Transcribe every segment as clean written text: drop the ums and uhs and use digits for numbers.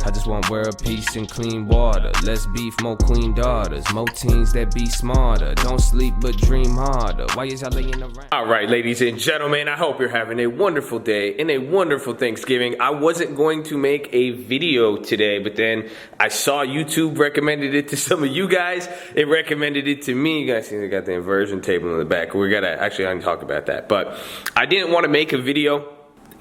I just want world peace and clean water. Less beef, more queen daughters. More teens that be smarter. Don't sleep but dream harder. Why is y'all laying around? Alright, ladies and gentlemen, I hope you're having a wonderful day and a wonderful Thanksgiving. I wasn't going to make a video today, but then I saw YouTube recommended it to some of you guys. It recommended it to me. You guys see they got the inversion table in the back. I didn't talk about that, but I didn't want to make a video.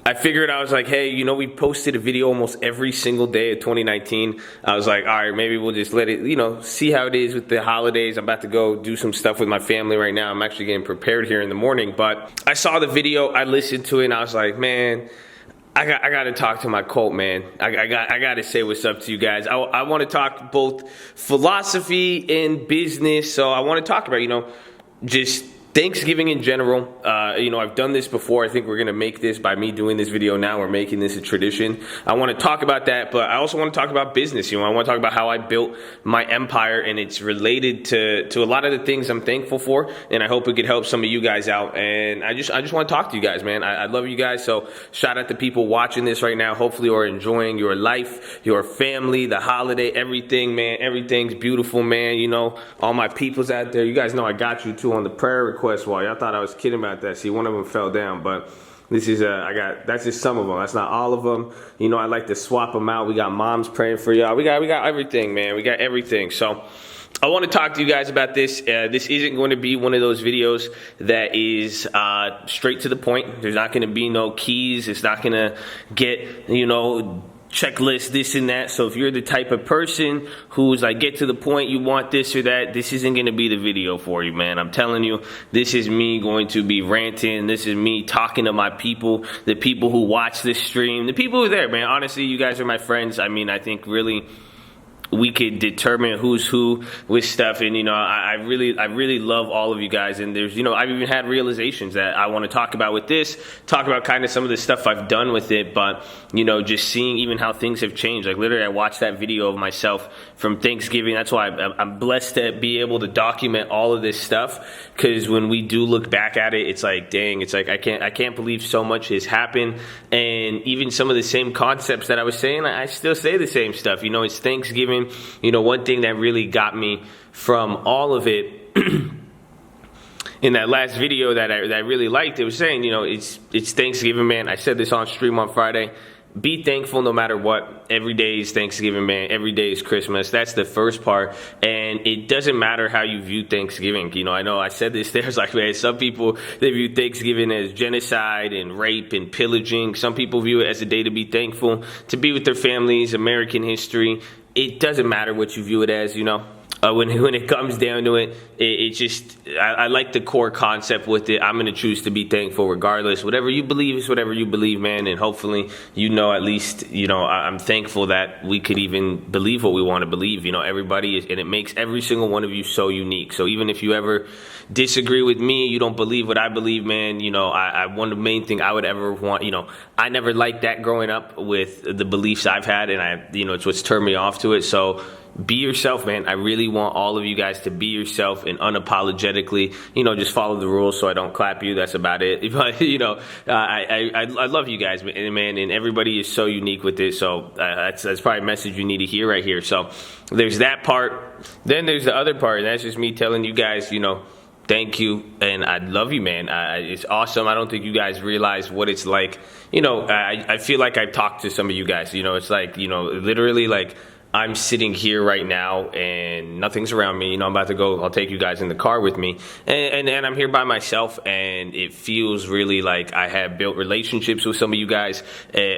I figured, I was like, hey, you know, we posted a video almost every single day of 2019. I was like, all right, maybe we'll just let it, you know, see how it is with the holidays. I'm about to go do some stuff with my family right now. I'm actually getting prepared here in the morning, but I saw the video, I listened to it, and I was like, man, I got to talk to my cult, man. I got to say what's up to you guys. I want to talk both philosophy and business. So I want to talk about, you know, just Thanksgiving in general. You know, I've done this before. I think we're going to make this, by me doing this video now, we're making this a tradition. I want to talk about that, but I also want to talk about business. You know, I want to talk about how I built my empire, and it's related to a lot of the things I'm thankful for, and I hope it could help some of you guys out. And I just want to talk to you guys, man. I love you guys, so shout out to people watching this right now. Hopefully you're enjoying your life, your family, the holiday, everything, man. Everything's beautiful, man. You know, all my peoples out there, you guys know I got you too on the prayer request wall. Y'all thought I was kidding about that. See, one of them fell down, but this is that's just some of them. That's not all of them. You know, I like to swap them out. We got moms praying for y'all. We got everything, man. We got everything. So I want to talk to you guys about this. This isn't going to be one of those videos that is straight to the point. There's not going to be no keys. It's not going to get, you know, checklist, this and that. So if you're the type of person who's like, get to the point, you want this or that, this isn't going to be the video for you, man. I'm telling you, this is me going to be ranting. This is me talking to my people, the people who watch this stream, the people who are there, man. Honestly, you guys are my friends. I mean, I think really we could determine who's who with stuff, and you know, I really love all of you guys. And there's, you know, I've even had realizations that I want to talk about with this, talk about kind of some of the stuff I've done with it, but you know, just seeing even how things have changed. Like literally, I watched that video of myself from Thanksgiving. That's why I'm blessed to be able to document all of this stuff, because when we do look back at it, it's like, dang, it's like I can't believe so much has happened. And even some of the same concepts that I was saying, I still say the same stuff. You know, it's Thanksgiving. You know, one thing that really got me from all of it in that last video that I really liked, it was saying, you know, it's Thanksgiving, man. I said this on stream on Friday. Be thankful no matter what. Every day is Thanksgiving, man. Every day is Christmas. That's the first part. And it doesn't matter how you view Thanksgiving. You know I said this, there's like, man, some people, they view Thanksgiving as genocide and rape and pillaging. Some people view it as a day to be thankful, to be with their families, American history. It doesn't matter what you view it as, you know. When it comes down to it, it just, I like the core concept with it. I'm going to choose to be thankful regardless. Whatever you believe is whatever you believe, man. And hopefully, you know, at least, you know, I'm thankful that we could even believe what we want to believe. You know, everybody is, and it makes every single one of you so unique. So even if you ever disagree with me, you don't believe what I believe, man, you know, one of the main thing I would ever want, you know, I never liked that growing up with the beliefs I've had, and you know, it's what's turned me off to it. So be yourself, man. I really want all of you guys to be yourself and unapologetically, you know, just follow the rules so I don't clap you. That's about it. But, you know, I love you guys, man, and everybody is so unique with it. So that's probably a message you need to hear right here. So there's that part. Then there's the other part, and that's just me telling you guys, you know, thank you, and I love you, man. It's awesome. I don't think you guys realize what it's like. You know, I feel like I've talked to some of you guys. You know, it's like, you know, literally like, I'm sitting here right now and nothing's around me. You know, I'm about to go, I'll take you guys in the car with me. And I'm here by myself, and it feels really like I have built relationships with some of you guys,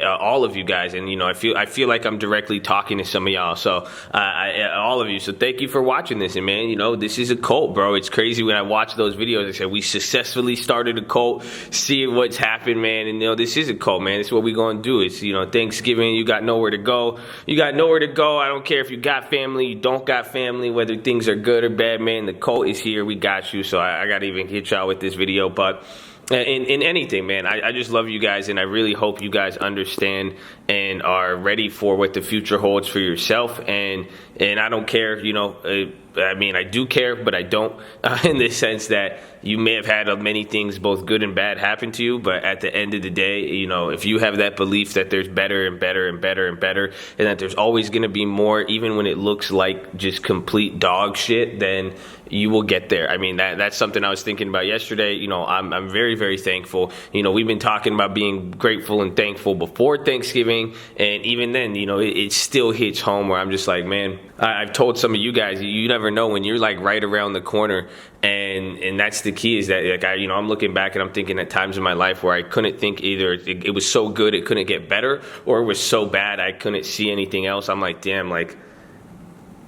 all of you guys. And, you know, I feel like I'm directly talking to some of y'all. So, all of you. So thank you for watching this. And man, you know, this is a cult, bro. It's crazy when I watch those videos. I said, we successfully started a cult, see what's happened, man. And, you know, this is a cult, man. This is what we're going to do. It's, you know, Thanksgiving, you got nowhere to go. You got nowhere to go. I don't care if you got family, you don't got family, whether things are good or bad, man. The cult is here. We got you. So I got to even hit y'all with this video. But in anything, man, I just love you guys, and I really hope you guys understand and are ready for what the future holds for yourself. And I don't care, you know, I mean, I do care, but I don't, in the sense that you may have had many things, both good and bad, happen to you. But at the end of the day, you know, if you have that belief that there's better and better and better and better, and that there's always going to be more, even when it looks like just complete dog shit, then you will get there. I mean, that's something I was thinking about yesterday. You know, I'm very, very thankful. You know, we've been talking about being grateful and thankful before Thanksgiving, and even then, you know, it still hits home where I'm just like, man, I've told some of you guys, you never know when you're like right around the corner, and that's the key, is that like I'm looking back and I'm thinking at times in my life where I couldn't think either it was so good it couldn't get better, or it was so bad I couldn't see anything else. I'm like, damn, like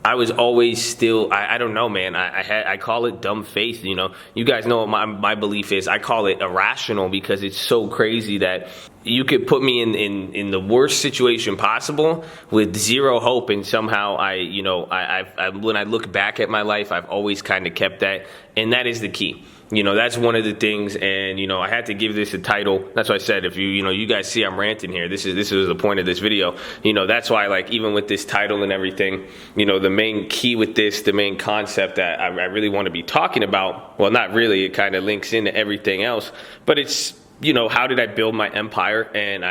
I was always still, I don't know, man. I call it dumb faith. You know, you guys know what my belief is. I call it irrational, because it's so crazy that you could put me in the worst situation possible with zero hope, and somehow when I look back at my life, I've always kind of kept that, and that is the key. You know, that's one of the things, and, you know, I had to give this a title. That's why I said, if you guys see I'm ranting here, this is the point of this video. You know, that's why, like, even with this title and everything, you know, the main key with this, the main concept that I really want to be talking about, well, not really, it kind of links into everything else, but it's, you know, how did I build my empire? And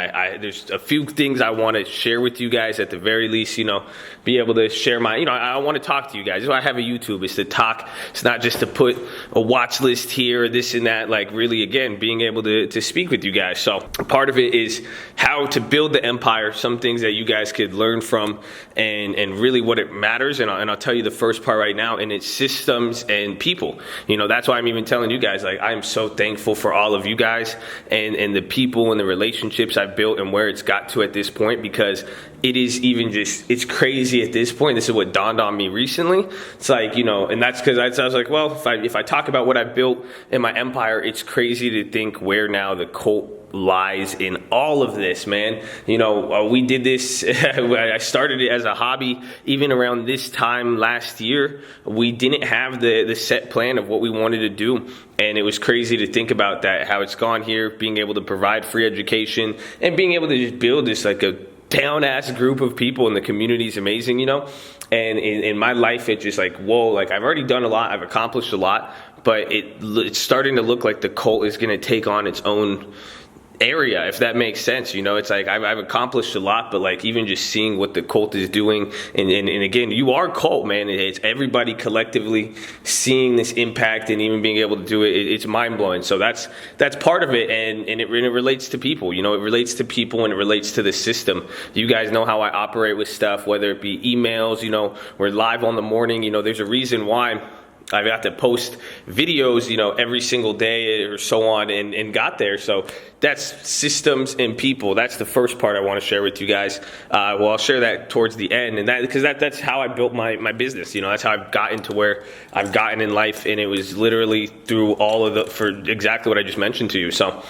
there's a few things I want to share with you guys, at the very least, you know, be able to share my, you know, I want to talk to you guys. That's why I have a YouTube, is to talk. It's not just to put a watch list here, or this and that, like really, again, being able to speak with you guys. So part of it is how to build the empire, some things that you guys could learn from, and really what it matters. And I'll tell you the first part right now, and it's systems and people. You know, that's why I'm even telling you guys, like, I'm so thankful for all of you guys, and the people and the relationships I've built, and where it's got to at this point, because it is even just, it's crazy at this point. This is what dawned on me recently. It's like, you know, and that's because I was like, well, if I talk about what I built in my empire, it's crazy to think where now the cult lies in all of this, man. You know, we did this, I started it as a hobby. Even around this time last year, we didn't have the set plan of what we wanted to do. And it was crazy to think about that, how it's gone here, being able to provide free education, and being able to just build this like a down-ass group of people, and the community is amazing, you know. And in my life, it's just like, whoa, like I've already done a lot, I've accomplished a lot, but it's starting to look like the cult is going to take on its own area, if that makes sense. You know, it's like I've accomplished a lot, but like even just seeing what the cult is doing, and again, you are cult, man. It's everybody collectively seeing this impact and even being able to do it. It's mind blowing. So that's part of it, and it relates to people. You know, it relates to people, and it relates to the system. You guys know how I operate with stuff, whether it be emails. You know, we're live on the morning. You know, there's a reason why I've got to post videos, you know, every single day or so on, and got there. So that's systems and people. That's the first part I want to share with you guys. Well, I'll share that towards the end, and because that's how I built my business. You know, that's how I've gotten to where I've gotten in life, and it was literally through all of for exactly what I just mentioned to you. So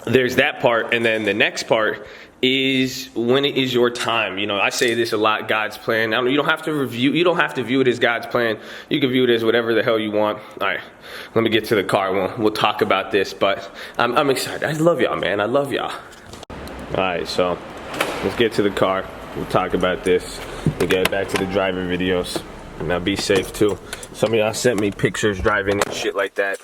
there's that part, and then the next part is when it is your time. You know, I say this a lot, God's plan. You don't have to view it as God's plan. You can view it as whatever the hell you want. All right, let me get to the car. We'll talk about this, but I'm excited. I love y'all, man. I love y'all. All right, so let's get to the car. We'll talk about this. We'll get back to the driving videos. Now be safe too. Some of y'all sent me pictures driving and shit like that,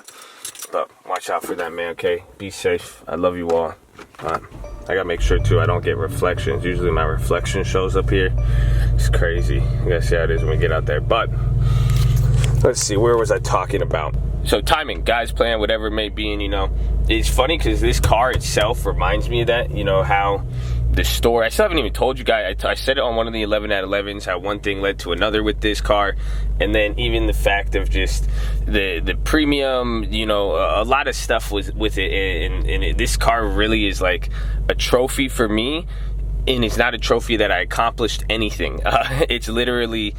but watch out for that, man, okay? Be safe. I love you all. I gotta make sure too I don't get reflections. Usually my reflection shows up here. It's crazy. You gotta see how it is when we get out there. But let's see, where was I talking about? So timing, God's plan, whatever it may be. And you know, it's funny because this car itself reminds me of that. You know, how the store, I still haven't even told you guys, I said it on one of the 11 at 11s, how one thing led to another with this car. And then even the fact of just the premium, you know, a lot of stuff was with it. And this car really is like a trophy for me. And it's not a trophy that I accomplished anything. It's literally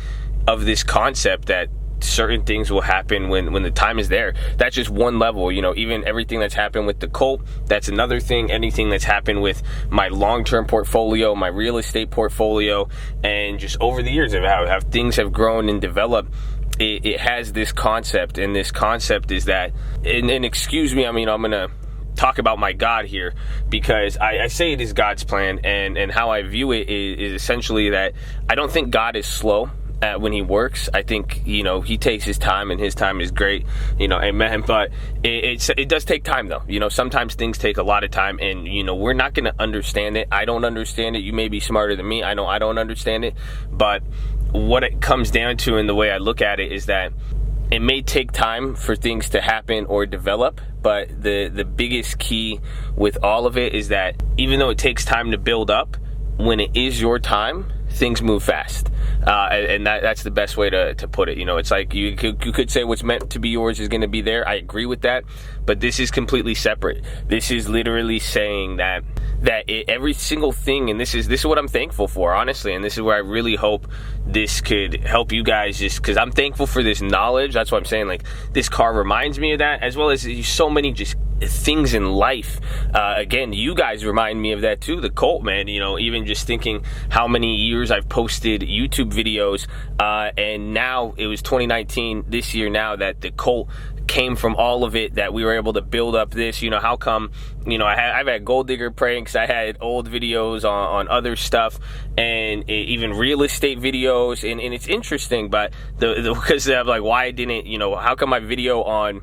of this concept that certain things will happen when the time is there. That's just one level. You know, even everything that's happened with the cult, that's another thing. Anything that's happened with my long-term portfolio, my real estate portfolio, and just over the years of how things have grown and developed, it has this concept. And this concept is that, and excuse me, I mean, I'm gonna talk about my God here, because I say it is God's plan, and how I view it is essentially that I don't think God is slow. when he works. I think, you know, he takes his time, and his time is great, you know, amen. But it does take time, though. You know, sometimes things take a lot of time, and, you know, we're not going to understand it. I don't understand it. You may be smarter than me. I know I don't understand it. But what it comes down to, and the way I look at it, is that it may take time for things to happen or develop, but the biggest key with all of it is that even though it takes time to build up, when it is your time, things move fast. And that's the best way to put it. You know, it's like you could say what's meant to be yours is going to be there. I agree with that, but this is completely separate. This is literally saying that every single thing, and this is what I'm thankful for, honestly, and this is where I really hope this could help you guys, just because I'm thankful for this knowledge. That's what I'm saying. Like, this car reminds me of that, as well as so many just things in life. Again, you guys remind me of that too. The Colt, man, you know, even just thinking how many years I've posted YouTube videos, and now it was 2019 this year now that the Colt came from all of it, that we were able to build up this. You know, how come, you know, I've had gold digger pranks, I had old videos on other stuff, and even real estate videos, and it's interesting, but because I'm like, why didn't, you know, how come my video on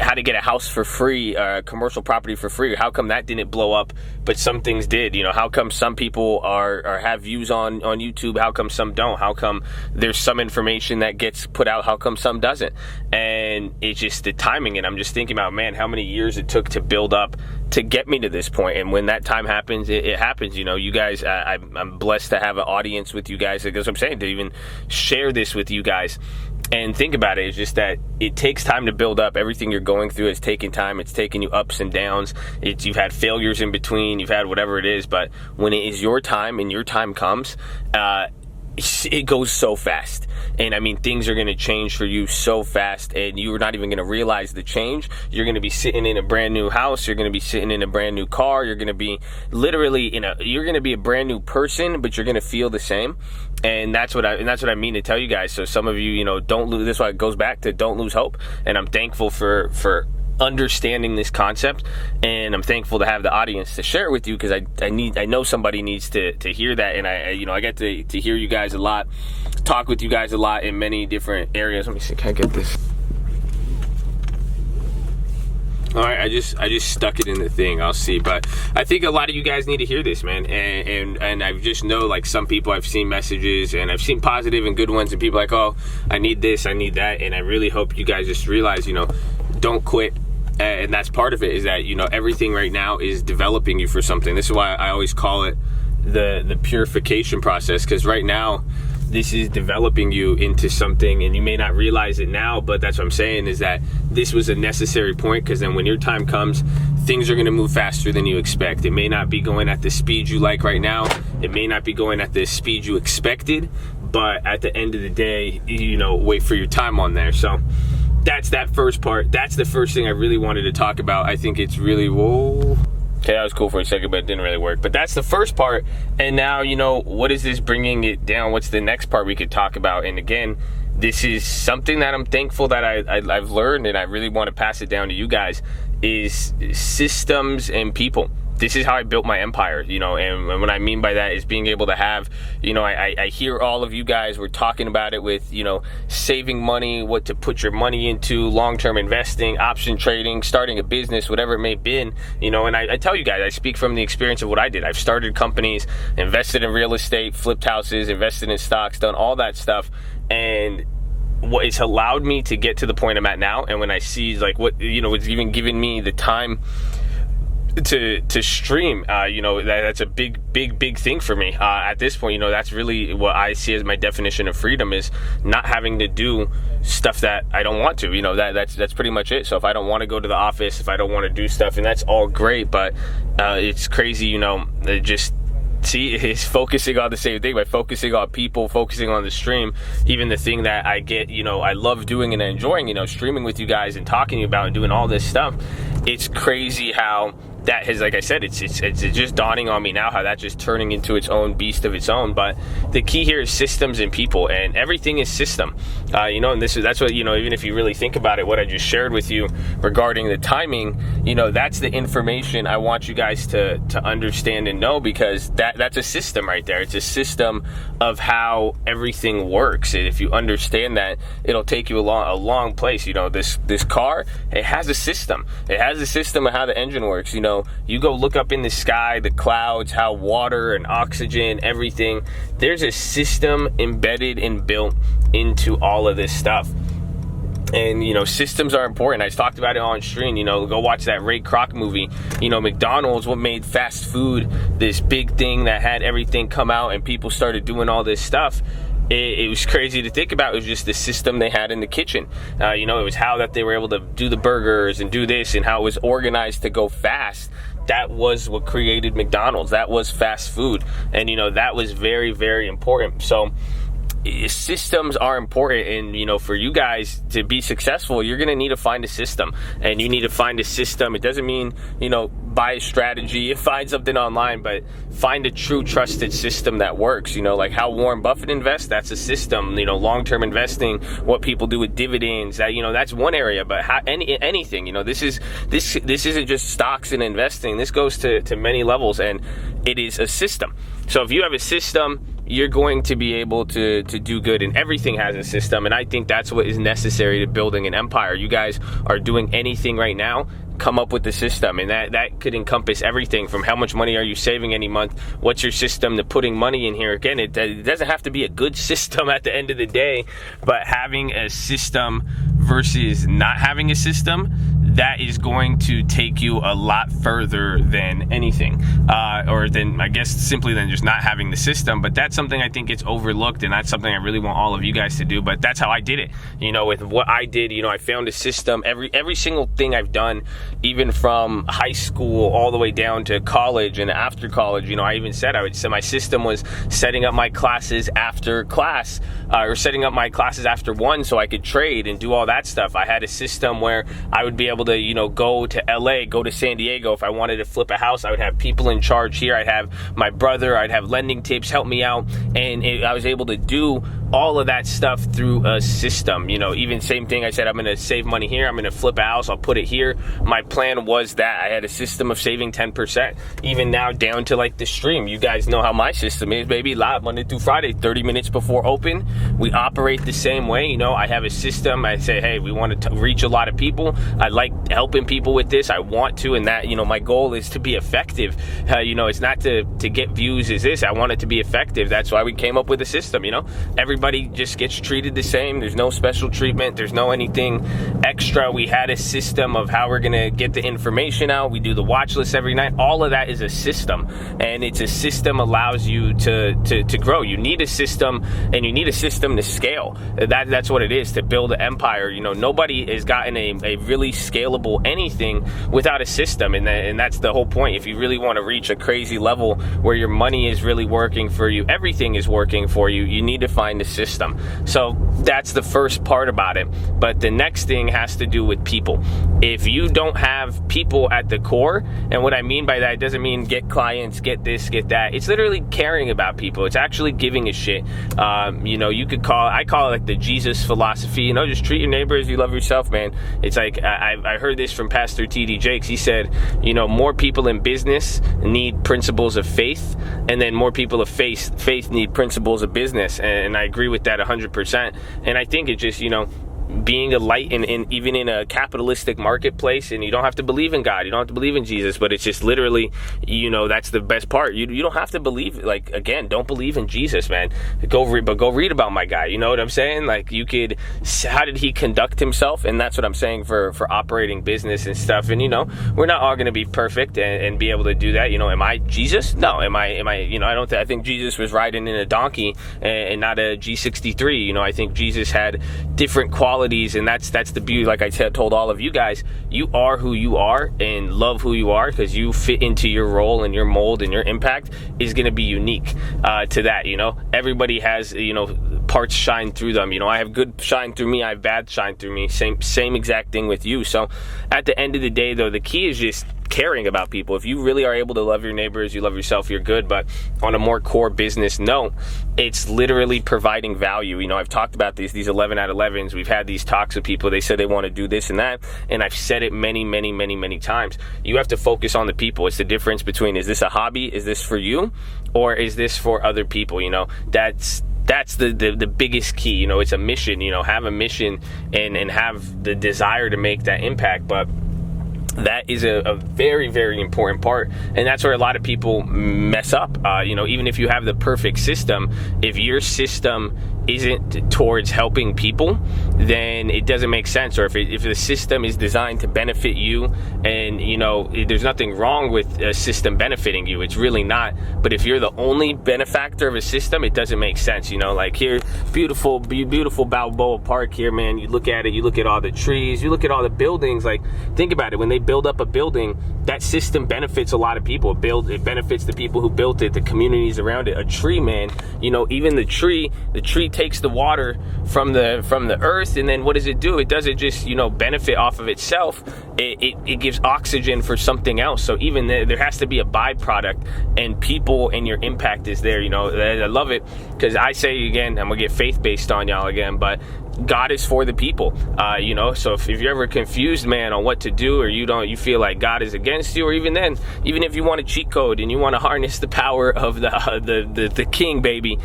how to get a house for free, commercial property for free, how come that didn't blow up, but some things did? You know, how come some people are have views on YouTube, how come some don't? How come there's some information that gets put out, how come some doesn't? And it's just the timing, and I'm just thinking about, man, how many years it took to build up to get me to this point. And when that time happens, it happens. You know, you guys, I'm blessed to have an audience with you guys. That's what I'm saying, to even share this with you guys. And think about it, it's just that it takes time to build up. Everything you're going through is taking time. It's taking you ups and downs. You've had failures in between. You've had whatever it is. But when it is your time and your time comes, it goes so fast. And I mean, things are going to change for you so fast, and you're not even going to realize the change. You're going to be sitting in a brand new house. You're going to be sitting in a brand new car. You're going to be literally you're going to be a brand new person, but you're going to feel the same. And that's what I mean to tell you guys. So some of you, you know, don't lose. That's why it goes back to don't lose hope. And I'm thankful for understanding this concept, and I'm thankful to have the audience to share it with you, because I know somebody needs to hear that. And I get to hear you guys a lot, talk with you guys a lot in many different areas. Let me see, can I get this? All right, I just stuck it in the thing. I'll see, but I think a lot of you guys need to hear this, man. And I just know, like, some people, I've seen messages, and I've seen positive and good ones, and people like, oh, I need this, I need that. And I really hope you guys just realize, you know, don't quit. And that's part of it, is that, you know, everything right now is developing you for something. This is why I always call it the purification process, because right now this is developing you into something, and you may not realize it now, but that's what I'm saying, is that this was a necessary point, because then when your time comes, things are going to move faster than you expect. It may not be going at the speed you like right now. It may not be going at the speed you expected, but at the end of the day, you know, wait for your time on there. So that's that first part. That's the first thing I really wanted to talk about. I think it's really, whoa. Okay, that was cool for a second, but it didn't really work. But that's the first part. And now, you know, what is this bringing it down? What's the next part we could talk about? And again, this is something that I'm thankful that I've learned, and I really want to pass it down to you guys, is systems and people. This is how I built my empire, you know, and what I mean by that is being able to have, you know, I hear all of you guys were talking about it with, you know, saving money, what to put your money into, long-term investing, option trading, starting a business, whatever it may have been, you know, and I tell you guys, I speak from the experience of what I did. I've started companies, invested in real estate, flipped houses, invested in stocks, done all that stuff, and what it's allowed me to get to the point I'm at now. And when I see, like, what, you know, it's even given me the time to stream, you know, that's a big thing for me at this point. You know, that's really what I see as my definition of freedom, is not having to do stuff that I don't want to. You know, that's pretty much it. So if I don't want to go to the office, if I don't want to do stuff, and that's all great, but it's crazy, you know, just see, it's focusing on the same thing, by focusing on people, focusing on the stream, even the thing that I get, you know, I love doing and enjoying, you know, streaming with you guys and talking about and doing all this stuff. It's crazy how that has, like I said, it's just dawning on me now how that's just turning into its own beast of its own. But the key here is systems and people, and everything is system. And that's what, even if you really think about it, what I just shared with you regarding the timing, that's the information I want you guys to understand and know, because that's a system right there. It's a system of how everything works. And if you understand that, it'll take you a long place. This car, it has a system. It has a system of how the engine works. You go look up in the sky, the clouds, how water and oxygen, everything, there's a system embedded and built into all of this stuff. And, systems are important. I talked about it on stream. Go watch that Ray Kroc movie. McDonald's, what made fast food this big thing that had everything come out and people started doing all this stuff. It was crazy to think about. It was just the system they had in the kitchen. It was how that they were able to do the burgers and do this, and how it was organized to go fast. That was what created McDonald's. That was fast food. And, that was very, very important. So systems are important, and for you guys to be successful, you're going to need to find a system, and you need to find a system. It doesn't mean buy a strategy, find something online, but find a true trusted system that works. Like how Warren Buffett invests, that's a system. Long-term investing, what people do with dividends, that's one area. But anything, this isn't just stocks and investing. This goes to many levels, and it is a system. So if you have a system, you're going to be able to do good, and everything has a system. And I think that's what is necessary to building an empire. You guys are doing anything right now, come up with the system, and that could encompass everything from how much money are you saving any month, what's your system to putting money in here. Again, it doesn't have to be a good system at the end of the day, but having a system versus not having a system, that is going to take you a lot further than anything, or than, I guess, simply than just not having the system. But that's something I think gets overlooked, and that's something I really want all of you guys to do. But that's how I did it. With what I did, I found a system. Every single thing I've done, even from high school all the way down to college and after college, I even said my system was setting up my classes after class, or setting up my classes after one, so I could trade and do all that stuff. I had a system where I would be able to, go to LA, go to San Diego. If I wanted to flip a house, I would have people in charge here. I'd have my brother, I'd have lending tips help me out. And I was able to do all of that stuff through a system. Even same thing, I said, I'm going to save money here, I'm going to flip a house, I'll put it here. My plan was that I had a system of saving 10%. Even now, down to like the stream, you guys know how my system is, baby. Live Monday through Friday, 30 minutes before open. We operate the same way. I have a system. I say, hey, we want to reach a lot of people. I like helping people with this. I want to, and that, my goal is to be effective. It's not to get views as this. I want it to be effective. That's why we came up with a system. Everybody just gets treated the same. There's no special treatment. There's no anything extra. We had a system of how we're going to get the information out. We do the watch list every night. All of that is a system, and it's a system allows you to grow. You need a system, and you need a system to scale. That's what it is, to build an empire. Nobody has gotten a really scalable anything without a system, and that's the whole point. If you really want to reach a crazy level where your money is really working for you, everything is working for you, you need to find a system. So that's the first part about it. But the next thing has to do with people. If you don't have people at the core, and what I mean by that, it doesn't mean get clients, get this, get that. It's literally caring about people. It's actually giving a shit. You could I call it like the Jesus philosophy. Just treat your neighbor as you love yourself, man. It's like, I heard this from Pastor T.D. Jakes. He said, more people in business need principles of faith, and then more people of faith need principles of business. And I agree with that 100%. And I think it just, being a light in even in a capitalistic marketplace, and you don't have to believe in God, you don't have to believe in Jesus, but it's just literally, that's the best part. You don't have to believe, like, again, don't believe in Jesus, man. Go read about my guy. You know what I'm saying? Like, how did he conduct himself? And that's what I'm saying for operating business and stuff. And we're not all going to be perfect and be able to do that. Am I Jesus? No. Am I? I think Jesus was riding in a donkey and not a G63. I think Jesus had different qualities, and that's the beauty. Like I told all of you guys, you are who you are, and love who you are, because you fit into your role, and your mold and your impact is going to be unique to that. Everybody has parts shine through them. You know, I have good shine through me, I have bad shine through me. Same exact thing with you. So at the end of the day, though, the key is just caring about people. If you really are able to love your neighbors, you love yourself, you're good. But on a more core business note, it's literally providing value. You know, I've talked about these 11 out of 11s. We've had these talks with people. They said they want to do this and that, and I've said it many times. You have to focus on the people. It's the difference between, is this a hobby, is this for you, or is this for other people? You know, that's the biggest key. You know, it's a mission. You know, have a mission and have the desire to make that impact. But that is a very important part, and that's where a lot of people mess up. You know, even if you have the perfect system, if your system isn't towards helping people, then it doesn't make sense. Or if the system is designed to benefit you, and you know, there's nothing wrong with a system benefiting you, it's really not. But if you're the only benefactor of a system, it doesn't make sense. You know, like here, beautiful Balboa Park here, man. You look at it, you look at all the trees, you look at all the buildings. Like, think about it. When they build up a building, that system benefits a lot of people. It benefits the people who built it, the communities around it. A tree, man, you know, even the tree takes the water from the earth, and then what does it do? It doesn't just, you know, benefit off of itself. It gives oxygen for something else. So even there has to be a byproduct, and people and your impact is there. You know, I love it, because I say, again, I'm gonna get faith-based on y'all again, but God is for the people. You know, so if you're ever confused, man, on what to do, or you feel like God is against you, or even if you want a cheat code and you want to harness the power of the king, baby,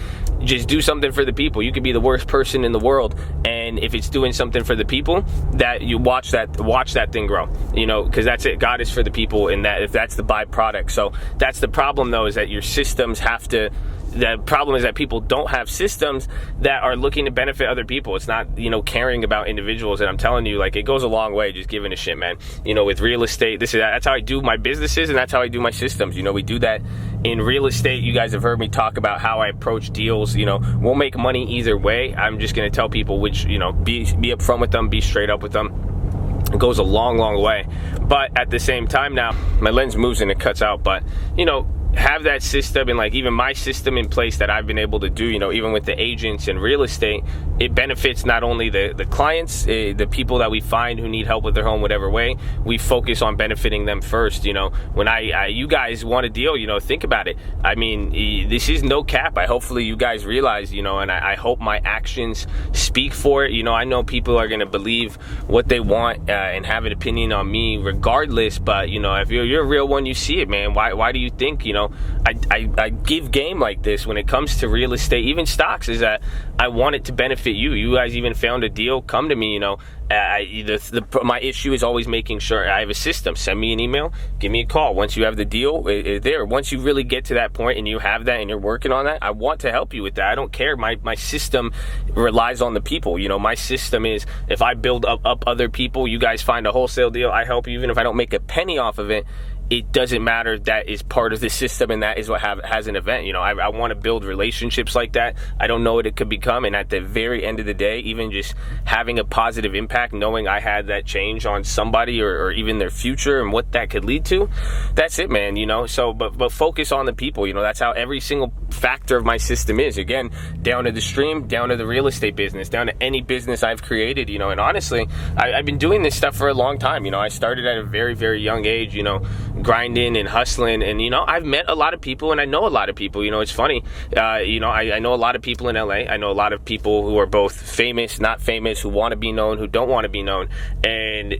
just do something for the people. You could be the worst person in the world, and if it's doing something for the people, that you watch that thing grow. You know, because that's it. God is for the people, and that if that's the byproduct. So that's the problem, though, is that your systems have to. The problem is that people don't have systems that are looking to benefit other people. It's not, you know, caring about individuals. And I'm telling you, like, it goes a long way just giving a shit, man. You know, with real estate, that's how I do my businesses, and that's how I do my systems. You know, we do that in real estate. You guys have heard me talk about how I approach deals. You know, we'll make money either way. I'm just going to tell people which, you know, be upfront with them, be straight up with them. It goes a long way. But at the same time, now my lens moves and it cuts out, but you know, have that system, and like even my system in place that I've been able to do, you know, even with the agents and real estate, it benefits not only the clients, the people that we find who need help with their home, whatever way, we focus on benefiting them first. You know, when you guys want a deal, you know, think about it. I mean, this is no cap. Hopefully you guys realize, you know, and I hope my actions speak for it. You know, I know people are going to believe what they want and have an opinion on me regardless, but you know, if you're a real one, you see it, man. Why do you think, you know, I give game like this when it comes to real estate, even stocks, is that I want it to benefit you. You guys even found a deal, come to me, you know. My issue is always making sure I have a system. Send me an email, give me a call. Once you have the deal there, once you really get to that point and you have that and you're working on that, I want to help you with that. I don't care. My system relies on the people. You know, my system is, if I build up other people, you guys find a wholesale deal, I help you. Even if I don't make a penny off of it, it doesn't matter. That is part of the system, and that is what has an event. You know, I want to build relationships like that. I don't know what it could become, and at the very end of the day, even just having a positive impact, knowing I had that change on somebody or even their future and what that could lead to, that's it, man. You know, so but focus on the people. You know, that's how every single factor of my system is. Again, down to the stream, down to the real estate business, down to any business I've created. You know, and honestly, I've been doing this stuff for a long time. You know, I started at a very young age, you know, grinding and hustling, and you know, I've met a lot of people, and I know a lot of people. You know, it's funny, you know, I know a lot of people in LA. I know a lot of people who are both famous, not famous, who want to be known, who don't want to be known, and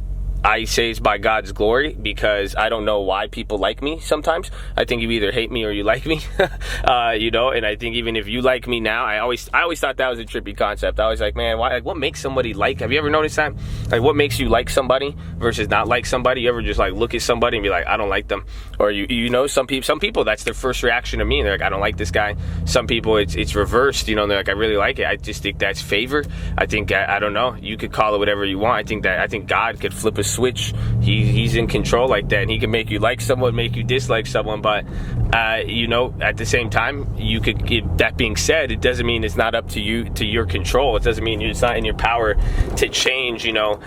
I say it's by God's glory, because I don't know why people like me sometimes. I think you either hate me or you like me, you know, and I think even if you like me now, I always thought that was a trippy concept. I was like, man, why? Like, what makes somebody have you ever noticed that? Like, what makes you like somebody versus not like somebody? You ever just like look at somebody and be like, I don't like them? Or you know, some people, that's their first reaction to me. They're like, I don't like this guy. Some people, it's reversed, you know, they're like, I really like it. I just think that's favor. I think, I don't know, you could call it whatever you want. I think God could flip a switch. He's in control like that, and he can make you like someone, make you dislike someone. But you know, at the same time, that being said, it doesn't mean it's not up to you, to your control. It doesn't mean it's not in your power to change, you know,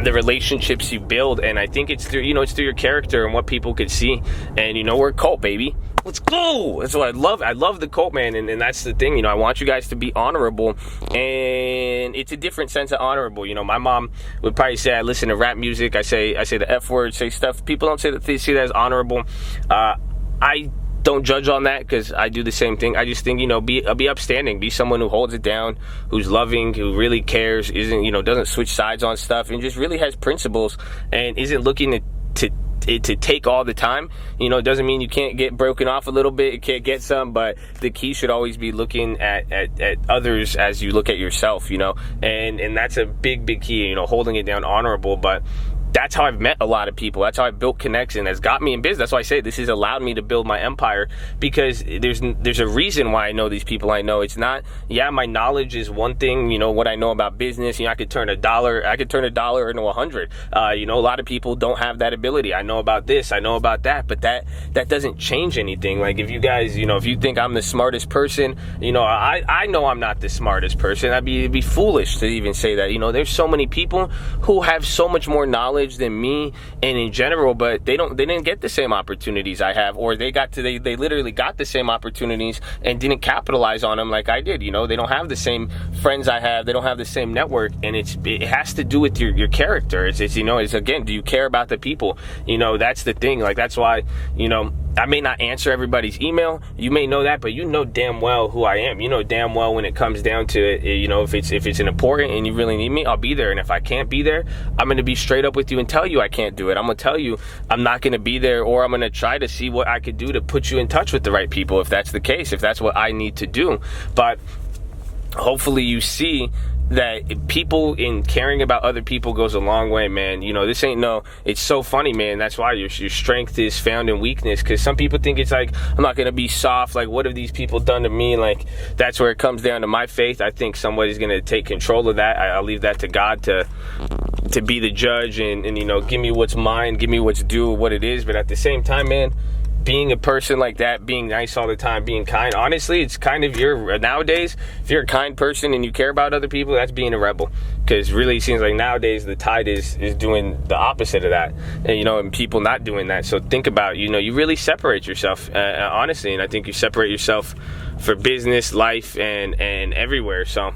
the relationships you build. And I think it's through, you know, it's through your character and what people could see. And you know, we're a cult, baby. let's go. That's what I love. I love the quote, man, and that's the thing. You know, I want you guys to be honorable, and it's a different sense of honorable. You know, my mom would probably say I listen to rap music. I say the F word, say stuff. People don't say that they see that as honorable. I don't judge on that because I do the same thing. I just think, you know, be upstanding, be someone who holds it down, who's loving, who really cares, isn't, you know, doesn't switch sides on stuff, and just really has principles and isn't looking to take all the time. You know, it doesn't mean you can't get broken off a little bit, you can't get some, but the key should always be looking at others as you look at yourself, you know, and that's a big key, you know, holding it down, honorable. But that's how I've met a lot of people. That's how I've built connection. That's got me in business. That's why I say this has allowed me to build my empire, because there's a reason why I know these people I know. It's not, yeah, my knowledge is one thing, you know, what I know about business. You know, I could turn a dollar into 100. You know, a lot of people don't have that ability. I know about this, I know about that, but that doesn't change anything. Like, if you guys, you know, if you think I'm the smartest person, you know, I know I'm not the smartest person. It'd be foolish to even say that. You know, there's so many people who have so much more knowledge than me and in general, but they didn't get the same opportunities I have, or they literally got the same opportunities and didn't capitalize on them like I did. You know, they don't have the same friends I have, they don't have the same network, and it has to do with your character. It's you know, it's, again, do you care about the people? You know, that's the thing. Like, that's why, you know, I may not answer everybody's email. You may know that, but you know damn well who I am. You know damn well when it comes down to it, you know, if it's an important and you really need me, I'll be there. And if I can't be there, I'm going to be straight up with you and tell you I can't do it. I'm going to tell you I'm not going to be there, or I'm going to try to see what I could do to put you in touch with the right people, if that's the case, if that's what I need to do. But hopefully you see that people in caring about other people goes a long way, man. You know, this ain't it's so funny, man. That's why your strength is found in weakness, because some people think it's like, I'm not gonna be soft, like, what have these people done to me? Like, that's where it comes down to my faith. I think somebody's gonna take control of that. I'll leave that to God to be the judge and you know, give me what's mine, give me what's due, what it is. But at the same time, man, being a person like that, being nice all the time, being kind, honestly, it's kind of nowadays, if you're a kind person and you care about other people, that's being a rebel. Because really, it seems like nowadays the tide is doing the opposite of that, and you know, and people not doing that. So think about, you know, you really separate yourself, honestly, and I think you separate yourself for business, life, and everywhere. So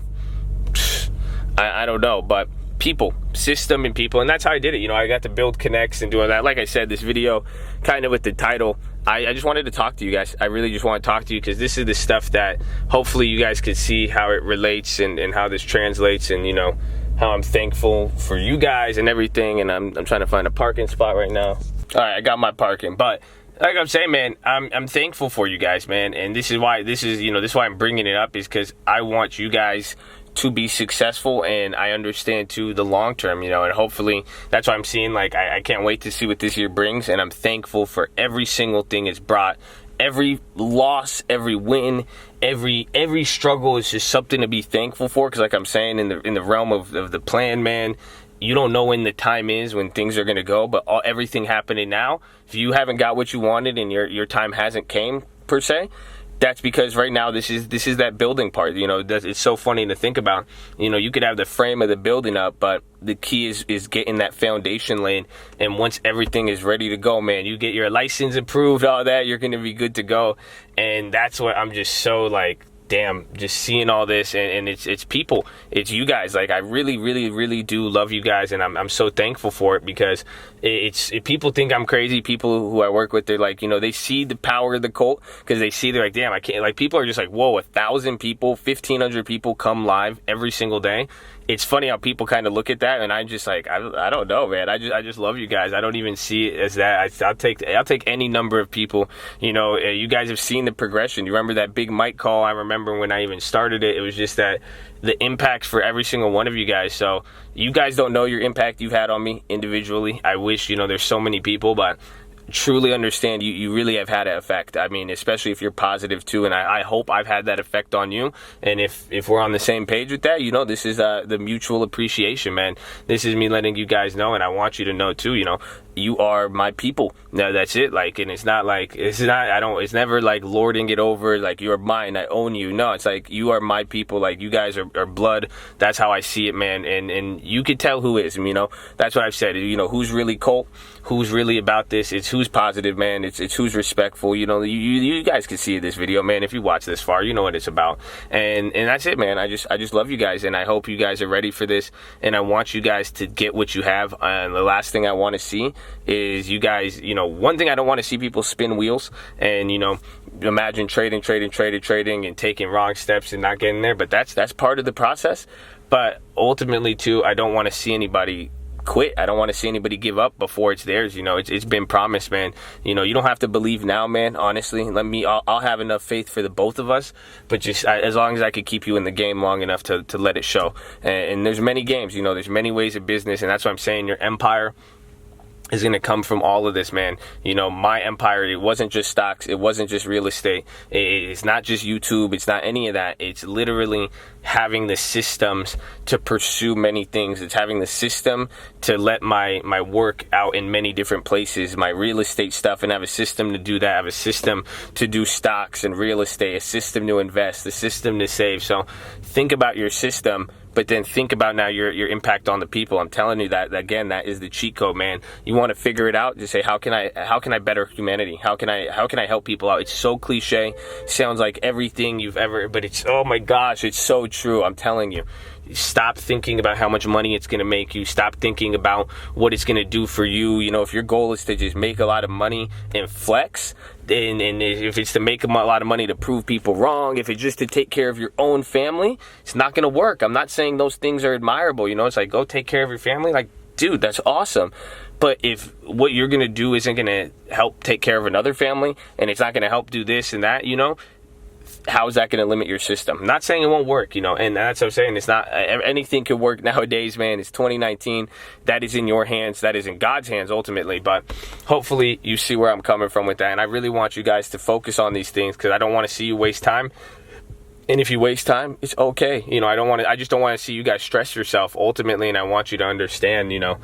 I don't know, but people, system, and people, and that's how I did it. You know, I got to build connects and do all that. Like I said, this video, kind of with the title, I just wanted to talk to you guys. I really just want to talk to you, because this is the stuff that hopefully you guys could see how it relates and how this translates, and you know, how I'm thankful for you guys and everything. And I'm trying to find a parking spot right now. All right, I got my parking, but like I'm saying, man, I'm thankful for you guys, man. And this is why I'm bringing it up, is because I want you guys to be successful, and I understand too the long term, you know, and hopefully that's why I'm seeing, like, I can't wait to see what this year brings, and I'm thankful for every single thing it's brought. Every loss, every win, every struggle is just something to be thankful for, because like I'm saying, in the realm of the plan, man, you don't know when the time is when things are going to go, but everything happening now, if you haven't got what you wanted and your time hasn't came per se, that's because right now this is that building part. You know, it's so funny to think about. You know, you could have the frame of the building up, but the key is getting that foundation laid. And once everything is ready to go, man, you get your license approved, all that, you're going to be good to go. And that's what I'm just so, like, damn, just seeing all this, and it's people, it's you guys. Like, I really do love you guys, and I'm so thankful for it, because people think I'm crazy. People who I work with, they're like, you know, they see the power of the cult, because they're like, damn, I can't, like, people are just like, whoa, 1,000 people, 1,500 people come live every single day. It's funny how people kind of look at that, and I'm just like, I don't know, man. I just love you guys. I don't even see it as that. I'll take any number of people. You know, you guys have seen the progression. You remember that big mic call? I remember when I even started it. It was just that the impact for every single one of you guys. So you guys don't know your impact you've had on me individually. I wish, you know, there's so many people, but truly understand you really have had an effect. I mean, especially if you're positive too, and I hope I've had that effect on you. And if we're on the same page with that, you know, this is the mutual appreciation, man. This is me letting you guys know, and I want you to know too, you know, you are my people. No, that's it. Like, and it's never like lording it over, like, you're mine, I own you. No, it's like, you are my people. Like, you guys are blood. That's how I see it, man. And you can tell who is, you know. That's what I've said. You know, who's really Colt, who's really about this. It's who's positive, man. It's who's respectful. You know, you guys can see this video, man. If you watch this far, you know what it's about. And that's it, man. I just love you guys, and I hope you guys are ready for this, and I want you guys to get what you have. And the last thing I want to see is you guys, you know, one thing I don't want to see people spin wheels and, you know, imagine trading and taking wrong steps and not getting there. But that's part of the process. But ultimately too, I don't want to see anybody quit. I don't want to see anybody give up before it's theirs. You know, it's been promised, man. You know, you don't have to believe now, man. Honestly, I'll have enough faith for the both of us, but just as long as I could keep you in the game long enough to let it show. And there's many games, you know, there's many ways of business, and that's what I'm saying. Your empire is going to come from all of this, man. You know, my empire, it wasn't just stocks, it wasn't just real estate, it's not just YouTube, it's not any of that. It's literally having the systems to pursue many things. It's having the system to let my work out in many different places, my real estate stuff, and have a system to do that, have a system to do stocks and real estate, a system to invest, a system to save. So think about your system, but then think about now your impact on the people. I'm telling you that, again, that is the cheat code, man. You want to figure it out, just say, how can I better humanity? How can I help people out? It's so cliche, sounds like everything you've ever, but it's, oh my gosh, it's so true. I'm telling you. Stop thinking about how much money it's going to make you. Stop thinking about what it's going to do for you. You know, if your goal is to just make a lot of money and flex, and if it's to make a lot of money to prove people wrong, if it's just to take care of your own family, it's not going to work. I'm not saying those things are admirable. You know, it's like, go take care of your family. Like, dude, that's awesome. But if what you're going to do isn't going to help take care of another family, and it's not going to help do this and that, you know, how is that going to limit your system? I'm not saying it won't work, you know, and that's what I'm saying. It's not, anything can work nowadays, man. It's 2019. That is in your hands. That is in God's hands ultimately. But hopefully you see where I'm coming from with that. And I really want you guys to focus on these things, because I don't want to see you waste time. And if you waste time, it's okay. You know, I just don't want to see you guys stress yourself ultimately. And I want you to understand, you know,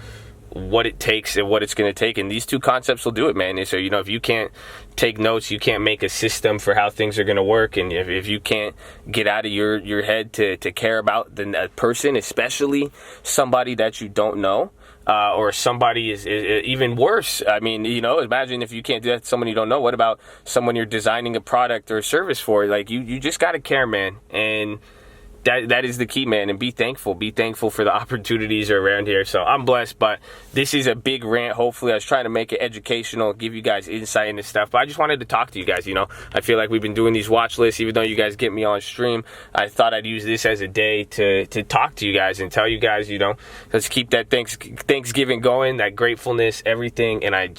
what it takes and what it's going to take, and these two concepts will do it, man. So, you know, if you can't take notes, you can't make a system for how things are going to work, and if you can't get out of your head to care about the person, especially somebody that you don't know, or somebody is even worse. I mean, you know, imagine if you can't do that to someone you don't know. What about someone you're designing a product or a service for? Like, you just got to care, man. And that is the key, man. And be thankful for the opportunities around here. So I'm blessed, but this is a big rant. Hopefully I was trying to make it educational, give you guys insight into stuff, but I just wanted to talk to you guys. You know, I feel like we've been doing these watch lists, even though you guys get me on stream. I thought I'd use this as a day to talk to you guys and tell you guys, you know, let's keep that Thanksgiving going, that gratefulness, everything. And I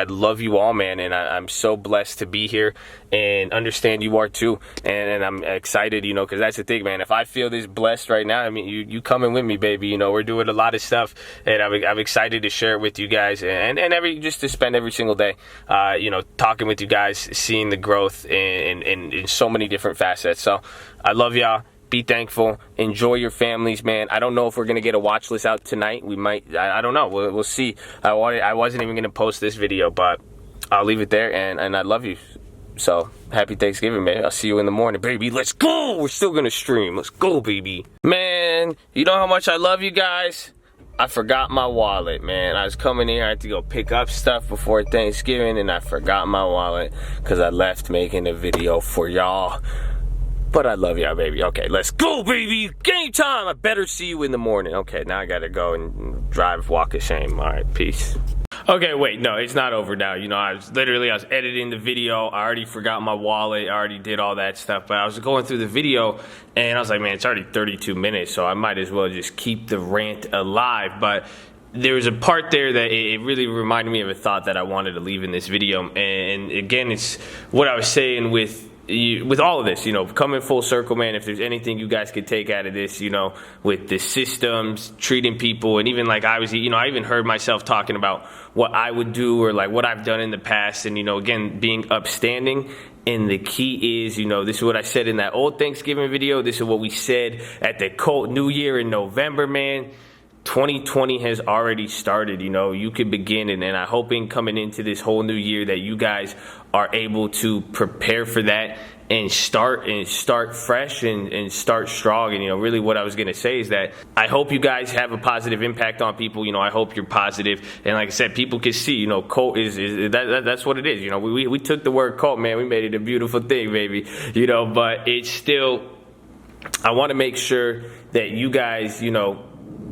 love you all, man. And I'm so blessed to be here and understand you are too. And I'm excited, you know, because that's the thing, man. If I feel this blessed right now, I mean, you coming with me, baby. You know, we're doing a lot of stuff, and I'm excited to share it with you guys, and just to spend every single day, you know, talking with you guys, seeing the growth in so many different facets. So I love y'all. Be thankful. Enjoy your families, man. I don't know if we're going to get a watch list out tonight. We might. I don't know. We'll see. I wasn't even going to post this video, but I'll leave it there, and I love you. So, happy Thanksgiving, man. I'll see you in the morning, baby. Let's go! We're still gonna stream. Let's go, baby. Man, you know how much I love you guys? I forgot my wallet, man. I was coming here. I had to go pick up stuff before Thanksgiving, and I forgot my wallet because I left making a video for y'all. But I love y'all, baby. Okay, let's go, baby. Game time. I better see you in the morning. Okay, now I gotta go and drive walk of shame. All right, peace. Okay, wait, no, it's not over now. You know, I was editing the video. I already forgot my wallet. I already did all that stuff. But I was going through the video, and I was like, man, it's already 32 minutes, so I might as well just keep the rant alive. But there was a part there that it really reminded me of a thought that I wanted to leave in this video. And again, it's what I was saying with all of this, you know, coming full circle, man. If there's anything you guys could take out of this, you know, with the systems, treating people, and even like I even heard myself talking about what I would do or like what I've done in the past, and, you know, again, being upstanding. And the key is, you know, this is what I said in that old Thanksgiving video. This is what we said at the Colt New Year in November, man. 2020 has already started. You know, you could begin, and I'm hoping coming into this whole new year that you guys are able to prepare for that and start fresh and start strong. And, you know, really what I was going to say is that I hope you guys have a positive impact on people. You know, I hope you're positive. And like I said, people can see, you know, cult that's what it is. You know, we took the word cult, man. We made it a beautiful thing, baby. You know, but it's still, I want to make sure that you guys, you know,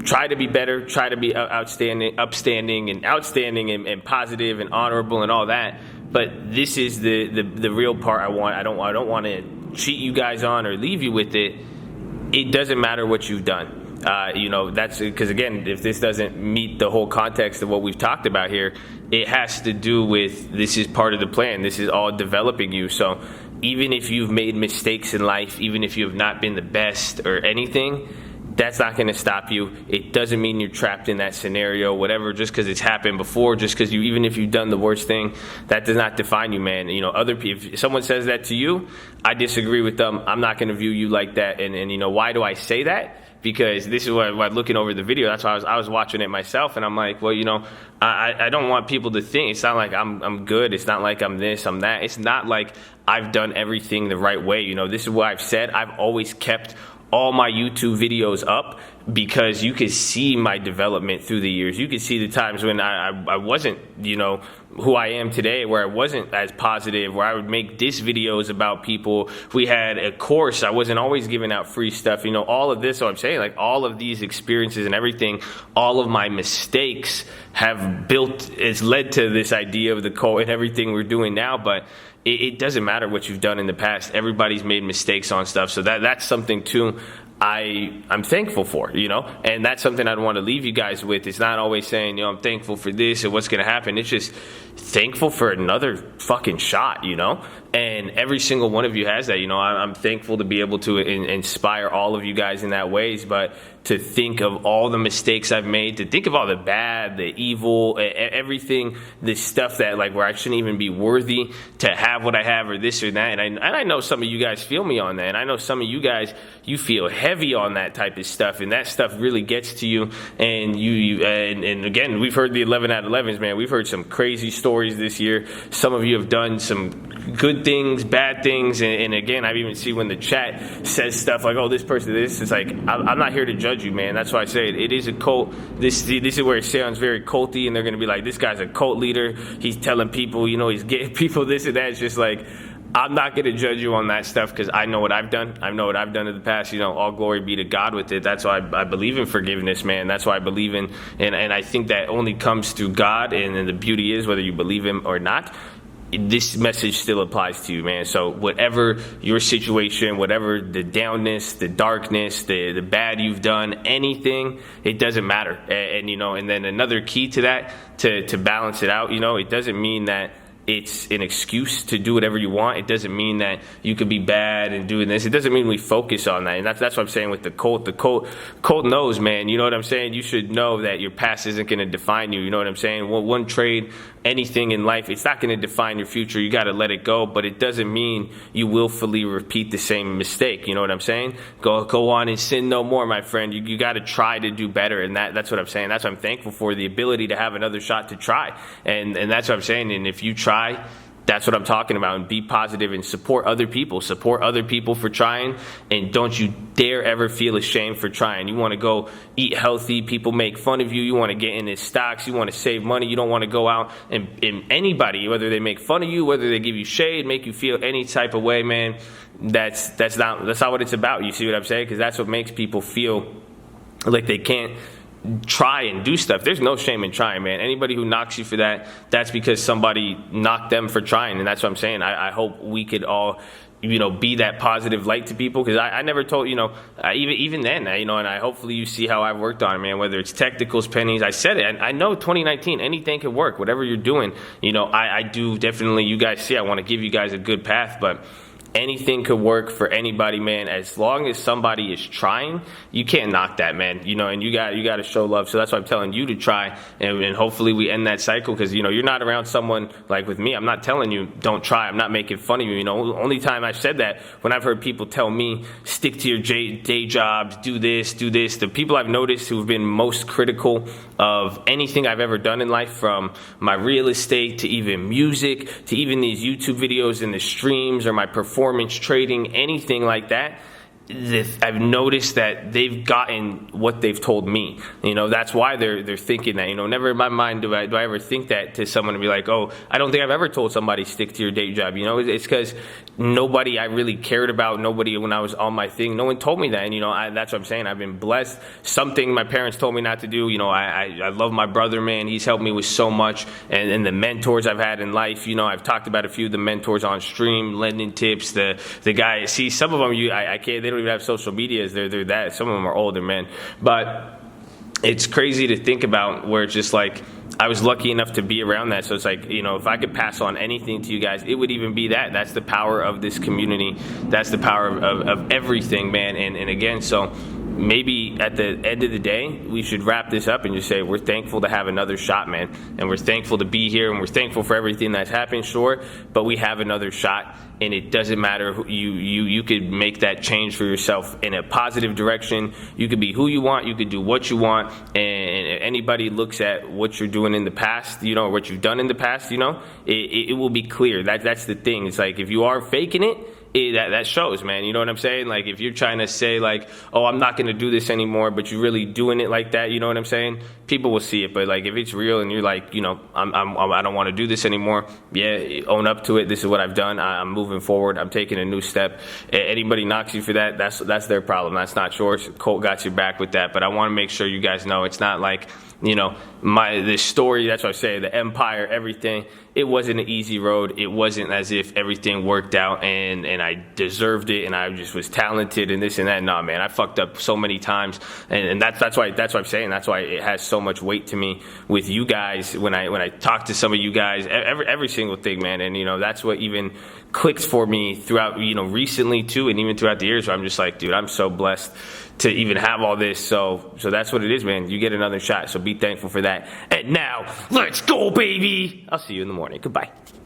try to be better, try to be upstanding and positive and honorable and all that. But this is the real part I want. I don't want to cheat you guys on or leave you with it. It doesn't matter what you've done. You know, that's because, again, if this doesn't meet the whole context of what we've talked about here, it has to do with, this is part of the plan. This is all developing you. So even if you've made mistakes in life, even if you have not been the best or anything, that's not going to stop you. It doesn't mean you're trapped in that scenario, whatever, just because it's happened before, just because even if you've done the worst thing, that does not define you, man. You know, other people, if someone says that to you, I disagree with them. I'm not going to view you like that. And you know, why do I say that? Because this is what looking over the video, that's why I was watching it myself, and I'm like, well, you know, I don't want people to think, it's not like I'm good, it's not like I'm this, I'm that, it's not like I've done everything the right way. You know, this is what I've said. I've always kept all my YouTube videos up because you could see my development through the years. You could see the times when I wasn't, you know, who I am today, where I wasn't as positive, where I would make diss videos about people. We had a course. I wasn't always giving out free stuff. You know, all of this, so I'm saying, like, all of these experiences and everything, all of my mistakes have it's led to this idea of the cult and everything we're doing now. But it doesn't matter what you've done in the past. Everybody's made mistakes on stuff. So that's something too I'm thankful for, you know, and that's something I'd want to leave you guys with. It's not always saying, you know, I'm thankful for this and what's going to happen. It's just thankful for another fucking shot, you know, and every single one of you has that. You know, I'm thankful to be able to inspire all of you guys in that ways, but to think of all the mistakes I've made, to think of all the bad, the evil, everything, the stuff that, like, where I shouldn't even be worthy to have what I have or this or that. And I know some of you guys feel me on that. And I know some of you guys, you feel heavy on that type of stuff. And that stuff really gets to you. And and again, we've heard the 11 out of 11s, man. We've heard some crazy stories this year. Some of you have done some good things, bad things. And again, I've even seen when the chat says stuff like, oh, this person, this. It's like, I'm not here to judge you, man. That's why I say it is a cult. This is where it sounds very culty, and they're going to be like, this guy's a cult leader. He's telling people, you know, he's getting people this and that. It's just like, I'm not going to judge you on that stuff because I know what I've done. I know what I've done in the past. You know, all glory be to God with it. That's why I believe in forgiveness, man. That's why I believe in, and I think that only comes through God, and the beauty is, whether you believe him or not, this message still applies to you, man. So whatever your situation, whatever the downness, the darkness, the bad you've done, anything, it doesn't matter. And you know, and then another key to that, to balance it out, you know, it doesn't mean that it's an excuse to do whatever you want. It doesn't mean that you could be bad and doing this. It doesn't mean we focus on that. And that's what I'm saying with the cult. The cult knows, man. You know what I'm saying? You should know that your past isn't going to define you. You know what I'm saying? One trade, anything in life, it's not going to define your future. You got to let it go. But it doesn't mean you willfully repeat the same mistake. You know what I'm saying? Go on and sin no more, my friend. You got to try to do better. And that's what I'm saying. That's what I'm thankful for, the ability to have another shot to try. And that's what I'm saying. And if you try, that's what I'm talking about, and be positive and support other people for trying, and don't you dare ever feel ashamed for trying. You want to go eat healthy, people make fun of you, you want to get into stocks, you want to save money, you don't want to go out and anybody, whether they make fun of you, whether they give you shade, make you feel any type of way, man, that's not what it's about. You see what I'm saying? Because that's what makes people feel like they can't try and do stuff. There's no shame in trying, man. Anybody who knocks you for that, that's because somebody knocked them for trying. And that's what I'm saying. I hope we could all, you know, be that positive light to people, because I never told, you know, even then, you know, and hopefully you see how I've worked on it, man, whether it's technicals, pennies. I said it. I know 2019, anything can work, whatever you're doing. You know, I do definitely, you guys see, I want to give you guys a good path, but anything could work for anybody, man. As long as somebody is trying, you can't knock that, man. You know, and you got to show love. So that's why I'm telling you to try, and hopefully we end that cycle, because, you know, you're not around someone like with me. I'm not telling you don't try. I'm not making fun of you. You know, only time I've said that when I've heard people tell me stick to your day jobs, do this, do this. The people I've noticed who've been most critical of anything I've ever done in life, from my real estate to even music to even these YouTube videos and the streams or my performance trading, anything like that, I've noticed that they've gotten what they've told me. You know, that's why they're thinking that. You know, never in my mind do I ever think that to someone and be like, oh, I don't think I've ever told somebody stick to your day job. You know, it's because nobody I really cared about, nobody when I was on my thing, no one told me that. And, you know, that's what I'm saying. I've been blessed. Something my parents told me not to do. You know, I love my brother, man. He's helped me with so much. And the mentors I've had in life, you know, I've talked about a few of the mentors on stream, lending tips, the guy, see, some of them, I can't, they don't even have social medias. They're that. Some of them are older, man. But it's crazy to think about, where it's just like, I was lucky enough to be around that. So it's like, you know, if I could pass on anything to you guys, it would even be that. That's the power of this community. That's the power of everything, man. And again, so maybe at the end of the day, we should wrap this up and just say we're thankful to have another shot, man. And we're thankful to be here, and we're thankful for everything that's happened, sure, but we have another shot. And it doesn't matter who you could make that change for yourself in a positive direction. You could be who you want, you could do what you want, and if anybody looks at what you're doing in the past, you know, what you've done in the past, you know, it will be clear. That's the thing. It's like, if you are faking it, that shows, man. You know what I'm saying? Like, if you're trying to say like, oh, I'm not going to do this anymore, but you're really doing it like that, you know what I'm saying? People will see it. But like, if it's real and you're like, you know, I don't want to do this anymore, yeah, own up to it. This is what I've done. I'm moving forward. I'm taking a new step. Anybody knocks you for that, that's their problem. That's not yours. Colt got your back with that. But I want to make sure you guys know it's not like, you know, this story, that's what I say, the empire, everything, it wasn't an easy road. It wasn't as if everything worked out and I deserved it and I just was talented and this and that. No, man, I fucked up so many times, and that's why I'm saying, that's why it has so much weight to me with you guys when I talk to some of you guys, every single thing, man. And, you know, that's what even clicked for me throughout, you know, recently too, and even throughout the years, where I'm just like, dude, I'm so blessed to even have all this. So that's what it is, man. You get another shot, so be thankful for that. And now, let's go, baby. I'll see you in the morning. Goodbye.